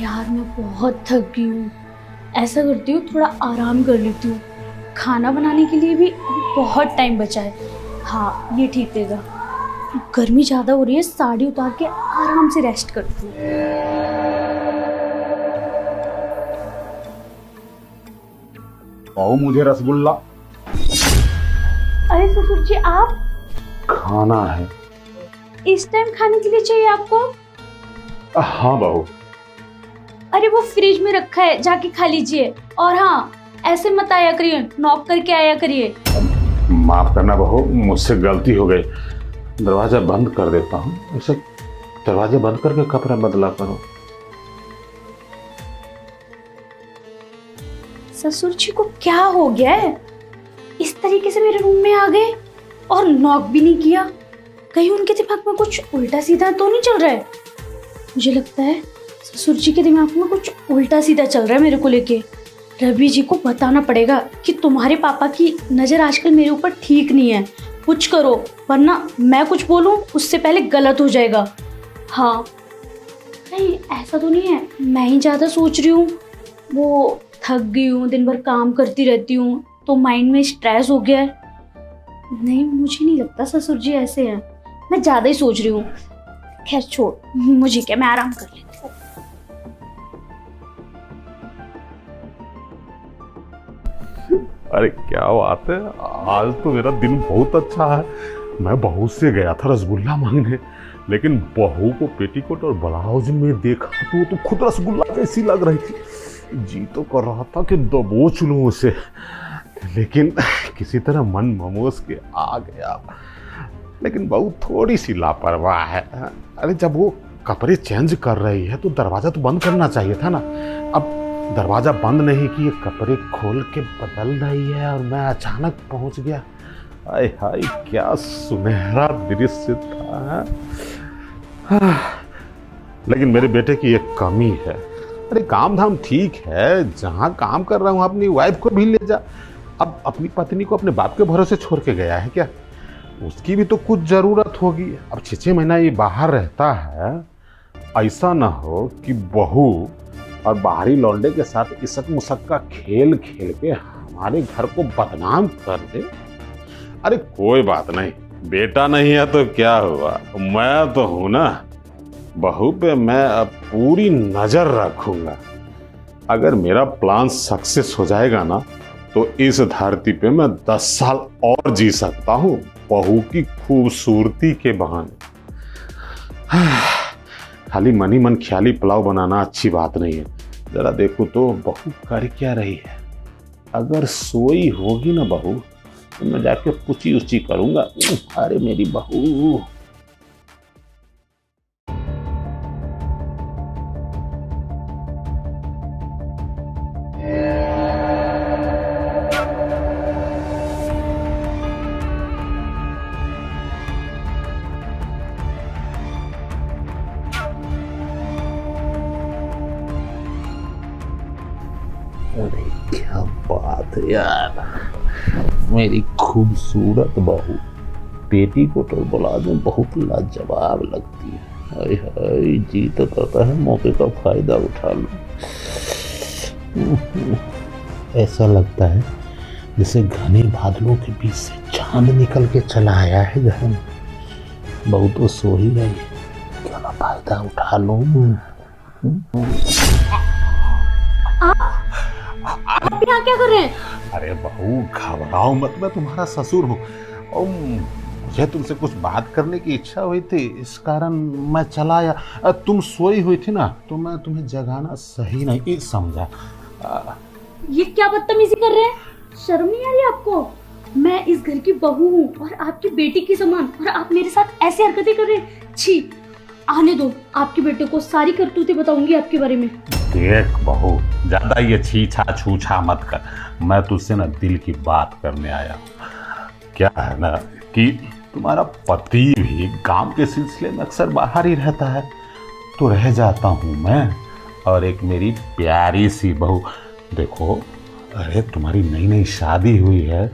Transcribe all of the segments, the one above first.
यार मैं बहुत थक गई हूँ। ऐसा करती हूँ थोड़ा आराम कर लेती हूँ। खाना बनाने के लिए भी अभी बहुत टाइम बचा है। हाँ ये ठीक रहेगा। गर्मी ज़्यादा हो रही है, साड़ी उतार के आराम से रेस्ट करती हूँ। आओ मुझे रसगुल्ला। अरे ससुर जी आप खाना है। इस टाइम खाने के लिए चाहिए आपको? हाँ बहू। अरे वो फ्रिज में रखा है, जाके खा लीजिए। और हाँ ऐसे मत आया करिए, नॉक करके आया करिए। माफ करना बहू, मुझसे गलती हो गई। दरवाजा बंद कर देता हूँ। ऐसे दरवाजा बंद करके कपड़ा बदला करो। ससुर जी को क्या हो गया है? इस तरीके से मेरे रूम में आ गए और नॉक भी नहीं किया। कहीं उनके दिमाग में कुछ उल्टा सीधा तो नहीं चल रहा है? मुझे लगता है ससुर जी के दिमाग में कुछ उल्टा सीधा चल रहा है मेरे को लेके। रवि जी को बताना पड़ेगा कि तुम्हारे पापा की नज़र आजकल मेरे ऊपर ठीक नहीं है, कुछ करो, वरना मैं कुछ बोलूं उससे पहले गलत हो जाएगा। हाँ नहीं ऐसा तो नहीं है, मैं ही ज़्यादा सोच रही हूँ। वो थक गई हूँ, दिन भर काम करती रहती हूँ तो माइंड में स्ट्रेस हो गया है। नहीं मुझे नहीं लगता ससुर जी ऐसे हैं, मैं ज़्यादा ही सोच रही हूँ। खैर छोड़, मुझे क्या, मैं आराम कर लेती हूँ। अरे क्या बात है, आज तो मेरा दिन बहुत अच्छा है। मैं बहू से गया था रसगुल्ला मांगने, लेकिन बहू को पेटीकोट और ब्लाउज में देखा तो खुद रसगुल्ला जैसी लग रही थी। जी तो कर रहा था कि दबोच लूं उसे, लेकिन किसी तरह मन ममोस के आ गया। लेकिन बहू थोड़ी सी लापरवाह है। अरे जब वो कपड़े चेंज कर रही है तो दरवाजा तो बंद करना चाहिए था ना। अब दरवाजा बंद नहीं किए, कपड़े खोल के बदल रही है और मैं अचानक पहुंच गया। हाय हाय क्या सुनहरा दृश्य था। लेकिन मेरे बेटे की एक कमी है। अरे काम धाम ठीक है, जहाँ काम कर रहा हूँ अपनी वाइफ को भी ले जा। अब अपनी पत्नी को अपने बाप के भरोसे छोड़ के गया है क्या? उसकी भी तो कुछ जरूरत होगी। अब 6-6 महीना ये बाहर रहता है, ऐसा ना हो कि बहू और बाहरी लौंडे के साथ इसक मुसक का खेल खेल के हमारे घर को बदनाम कर दे। अरे कोई बात नहीं, बेटा नहीं है तो क्या हुआ, मैं तो हूं ना। बहू पे मैं अब पूरी नजर रखूंगा। अगर मेरा प्लान सक्सेस हो जाएगा ना तो इस धरती पे मैं 10 साल और जी सकता हूँ, बहू की खूबसूरती के बहाने। खाली मन ही मन ख्याली पुलाव बनाना अच्छी बात नहीं है। जरा देखो तो बहू कर क्या रही है। अगर सोई होगी ना बहू तो मैं जाके पूछी उची करूंगा। अरे मेरी बहू। अरे क्या बात है यार, मेरी खूबसूरत बहू पेटीकोट और ब्लाउज में बहुत लाजवाब लगती है। हाय हाय जी तो करता है मौके का फायदा उठा लूं। ऐसा लगता है जैसे घने बादलों के बीच से चांद निकल के चला आया है घर में। बहू तो सो ही रही है, क्यों ना फायदा उठा लूं। आप यहाँ क्या कर रहे हैं? अरे बहू घबराओ मत, मैं तुम्हारा ससुर हूँ और मुझे तुमसे कुछ बात करने की इच्छा हुई थी, इस कारण मैं चला आया। तुम सोई हुई थी ना तो मैं तुम्हें जगाना सही नहीं समझा। ये क्या बदतमीजी कर रहे हैं? शर्म नहीं आ रही आपको? मैं इस घर की बहू हूँ और आपकी बेटी की समान, और आप मेरे साथ ऐसी हरकतें कर रहे हैं। छी, आने दो, आपके बेटे को सारी करतूतें बताऊंगी आपके बारे में। देख बहू, ज्यादा ये छीछा छूछा मत कर। मैं तुझसे ना दिल की बात करने आया हूँ। क्या है ना कि तुम्हारा पति भी काम के सिलसिले में अक्सर बाहर ही रहता है, तो रह जाता हूँ मैं और एक मेरी प्यारी सी बहू। देखो, अरे तुम्हारी नई नई शादी हुई है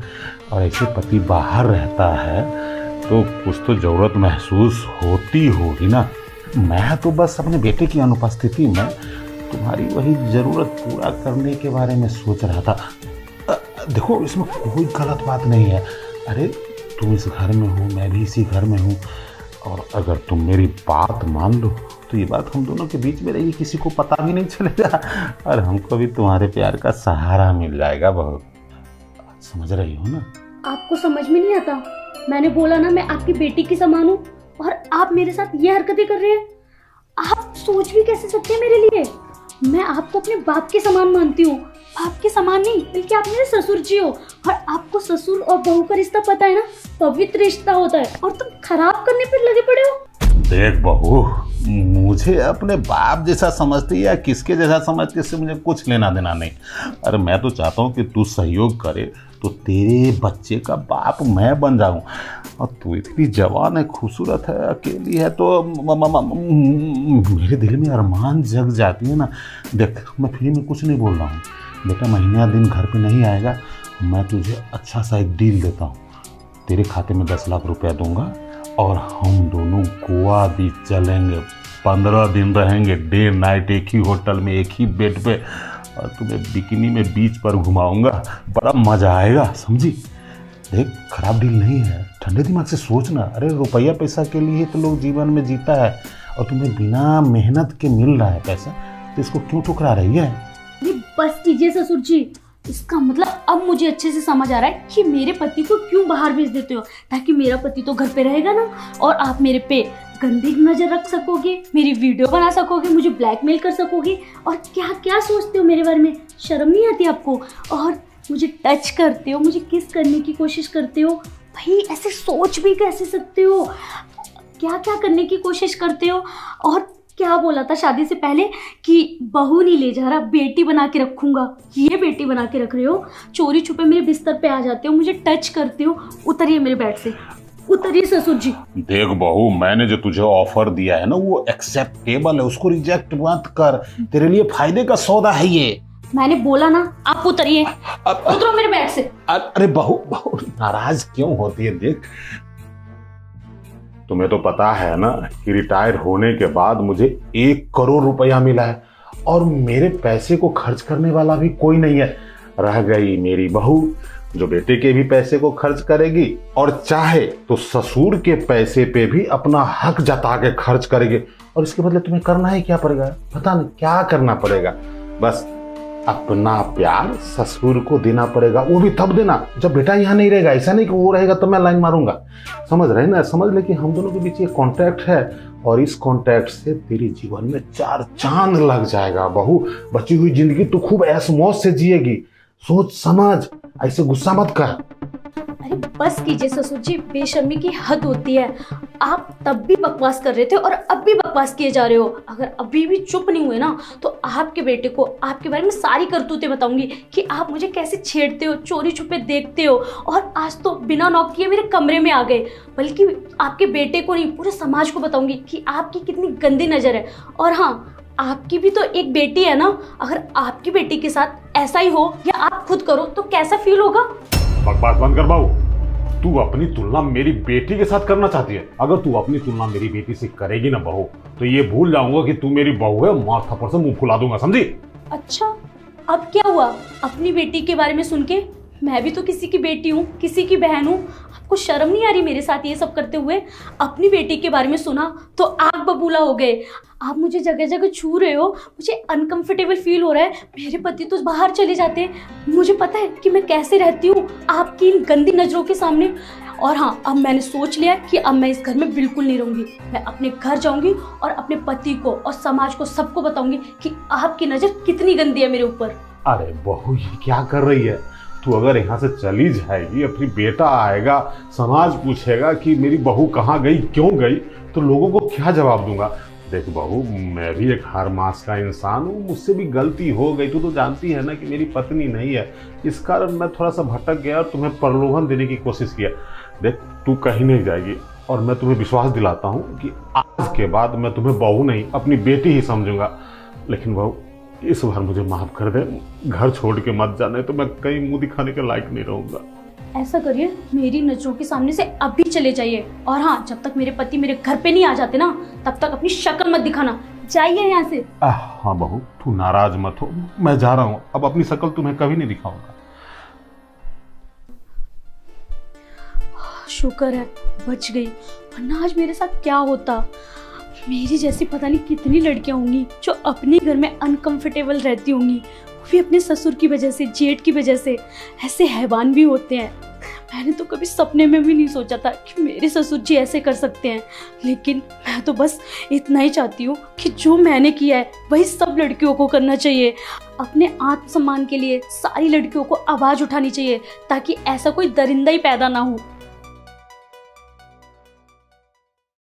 और ऐसे पति बाहर रहता है तो कुछ तो जरूरत महसूस होती होगी ना। मैं तो बस अपने बेटे की अनुपस्थिति में तुम्हारी वही ज़रूरत पूरा करने के बारे में सोच रहा था। देखो, इसमें कोई गलत बात नहीं है। अरे तुम इस घर में हो, मैं भी इसी घर में हूँ, और अगर तुम मेरी बात मान लो तो ये बात हम दोनों के बीच में रहेगी, किसी को पता भी नहीं चलेगा, और हमको भी तुम्हारे प्यार का सहारा मिल जाएगा। बहुत समझ रही हो ना? आपको समझ में नहीं आता? मैंने बोला ना, मैं आपकी बेटी की समान हूँ, और आप मेरे साथ ये हरकतें कर रहे हैं। आप सोच भी कैसे सकते हैं मेरे लिए? मैं आपको अपने बाप के समान मानती हूँ। आपके समान नहीं, बल्कि आप मेरे ससुर जी हो, और आपको ससुर और बहू का रिश्ता पता है ना, पवित्र रिश्ता होता है, और तुम खराब करने पर लगे पड़े हो। देख बहू, मुझे अपने बाप जैसा समझती है या किसके जैसा समझती है, इससे मुझे कुछ लेना देना नहीं। अरे मैं तो चाहता हूँ कि तू सहयोग करे तो तेरे बच्चे का बाप मैं बन जाऊँ। और तू इतनी जवान है, खूबसूरत है, अकेली है, तो मेरे दिल में अरमान जग जाती है ना। देख, मैं फ्री में कुछ नहीं बोल रहा हूँ बेटा, महीने या दिन घर पे नहीं आएगा, मैं तुझे अच्छा सा एक डील देता हूँ। तेरे खाते में 10 लाख रुपया दूंगा, और हम दोनों गोवा बीच चलेंगे, 15 दिन रहेंगे, डे नाइट एक ही होटल में, एक ही बेड पे, और तुम्हें बिकिनी में बीच पर घुमाऊंगा। बड़ा मजा आएगा, समझी? देख, खराब डील नहीं है, ठंडे दिमाग से सोचना। अरे रुपया पैसा के लिए तो लोग जीवन में जीता है, और तुम्हें बिना मेहनत के मिल रहा है पैसा, तो इसको क्यों ठुकरा रही है? बस कीजिए ससुर जी, इसका मतलब अब मुझे अच्छे से समझ आ रहा है कि मेरे पति को क्यों बाहर भेज देते हो, ताकि मेरा पति तो घर पे रहेगा ना, और आप मेरे पे गंदी नजर रख सकोगे, मेरी वीडियो बना सकोगे, मुझे ब्लैकमेल कर सकोगे, और क्या क्या सोचते हो मेरे बारे में? शर्म नहीं आती आपको? और मुझे टच करते हो, मुझे किस करने की कोशिश करते हो। भाई ऐसे सोच भी कैसे सकते हो? क्या क्या करने की कोशिश करते हो? और क्या बोला था शादी से पहले कि बहू नहीं ले जा रहा, बेटी बना के रखूंगा। ये बेटी बना के रख रहे हो, चोरी छुपे मेरे बिस्तर पे आ जाते हो, मुझे टच करते हो। उतरिए मेरे बेड से, उतरिए ससुर जी। देख बहू, मैंने जो तुझे ऑफर दिया है ना, वो एक्सेप्टेबल है, उसको रिजेक्ट मत कर, तेरे लिए फायदे का सौदा है ये। मैंने बोला ना, आप उतरिए, उतरो मेरे बेड से। अरे बहू, नाराज क्यों होती है? देख, तुम्हें तो पता है ना कि रिटायर होने के बाद मुझे 1 करोड़ रुपया मिला है, और मेरे पैसे को खर्च करने वाला भी कोई नहीं है। रह गई मेरी बहू, जो बेटे के भी पैसे को खर्च करेगी, और चाहे तो ससुर के पैसे पे भी अपना हक जता के खर्च करेगी। और इसके बदले तुम्हें करना है क्या पड़ेगा? पता नहीं क्या करना पड़ेगा, बस अपना प्यार ससुर को देना पड़ेगा। वो भी तब देना जब बेटा यहाँ नहीं रहेगा। ऐसा नहीं कि वो रहेगा तो मैं लाइन मारूंगा। समझ रहे ना? समझ ले कि हम दोनों के बीच ये कॉन्ट्रैक्ट है, और इस कॉन्ट्रैक्ट से तेरे जीवन में 4 चांद लग जाएगा बहू। बची हुई जिंदगी तू खूब ऐश मौज से जिएगी। सोच समझ, ऐसे गुस्सा मत कर। अरे बस कीजिए ससुर जी, बेशर्मी की हद होती है। आप तब भी बकवास कर रहे थे और अब भी बकवास किए जा रहे हो। अगर अभी भी चुप नहीं हुए ना, तो आपके बेटे को आपके बारे में सारी करतूतें बताऊंगी कि आप मुझे कैसे छेड़ते हो, चोरी छुपे देखते हो, और आज तो बिना नॉक किए मेरे कमरे में आ गए। बल्कि आपके बेटे को नहीं, पूरे समाज को बताऊंगी कि आपकी कितनी गंदी नजर है। और हाँ, आपकी भी तो एक बेटी है ना। अगर आपकी बेटी के साथ ऐसा ही हो या आप खुद करो तो कैसा फील होगा? बकवास बंद कर बाबू। तू अपनी तुलना मेरी बेटी के साथ करना चाहती है? अगर तू अपनी तुलना मेरी बेटी से करेगी ना बहू, तो ये भूल जाऊंगा कि तू मेरी बहू है। मार थप्पड़ से मुंह फुला दूंगा, समझी? अच्छा, अब क्या हुआ अपनी बेटी के बारे में सुन के? मैं भी तो किसी की बेटी हूँ, किसी की बहन हूँ। आपको शर्म नहीं आ रही मेरे साथ ये सब करते हुए? अपनी बेटी के बारे में सुना तो आग बबूला हो गए। आप मुझे जगह जगह छू रहे हो, मुझे अनकंफर्टेबल फील हो रहा है। मेरे पति तो बाहर चले जाते हैं, मुझे पता है कि मैं कैसे रहती हूँ आपकी इन गंदी नजरों के सामने। और हाँ, अब मैंने सोच लिया कि अब मैं इस घर में बिल्कुल नहीं रहूंगी। मैं अपने घर जाऊंगी और अपने पति को और समाज को सबको बताऊंगी कि आपकी नजर कितनी गंदी है मेरे ऊपर। अरे बहू, ये क्या कर रही है तू? अगर यहाँ से चली जाएगी, अपनी बेटा आएगा, समाज पूछेगा कि मेरी बहू कहाँ गई, क्यों गई, तो लोगों को क्या जवाब दूंगा? देख बहू, मैं भी एक हर मास का इंसान हूँ, मुझसे भी गलती हो गई। तू तो जानती है ना कि मेरी पत्नी नहीं है, इस कारण मैं थोड़ा सा भटक गया और तुम्हें प्रलोभन देने की कोशिश किया। देख, तू कहीं नहीं जाएगी, और मैं तुम्हें विश्वास दिलाता हूँ कि आज के बाद मैं तुम्हें बहू नहीं, अपनी बेटी ही समझूंगा। लेकिन बहू, इस बार मुझे माफ कर दे, घर छोड़ के मत जाने, तो मैं कहीं मुंह दिखाने के लायक नहीं रहूंगा। ऐसा करिए, मेरी नजरों के सामने से अभी चले जाइए। और हाँ, जब तक मेरे पति मेरे घर पे नहीं आ जाते ना, तब तक अपनी शक्ल मत दिखाना। जाइए यहाँ से। हाँ बहू, तू नाराज मत हो, मैं जा रहा हूँ, अब अपनी शक्ल तुम्हें कभी नहीं दिखाऊंगा। शुक्र है बच गई, वरना आज मेरे साथ क्या होता। मेरी जैसी पता नहीं कितनी लड़कियां होंगी जो अपने घर में अनकंफर्टेबल रहती होंगी, वो भी अपने ससुर की वजह से, जेठ की वजह से। ऐसे हैवान भी होते हैं। मैंने तो कभी सपने में भी नहीं सोचा था कि मेरे ससुर जी ऐसे कर सकते हैं। लेकिन मैं तो बस इतना ही चाहती हूँ कि जो मैंने किया है वही सब लड़कियों को करना चाहिए। अपने आत्मसम्मान के लिए सारी लड़कियों को आवाज़ उठानी चाहिए, ताकि ऐसा कोई दरिंदा ही पैदा ना हो।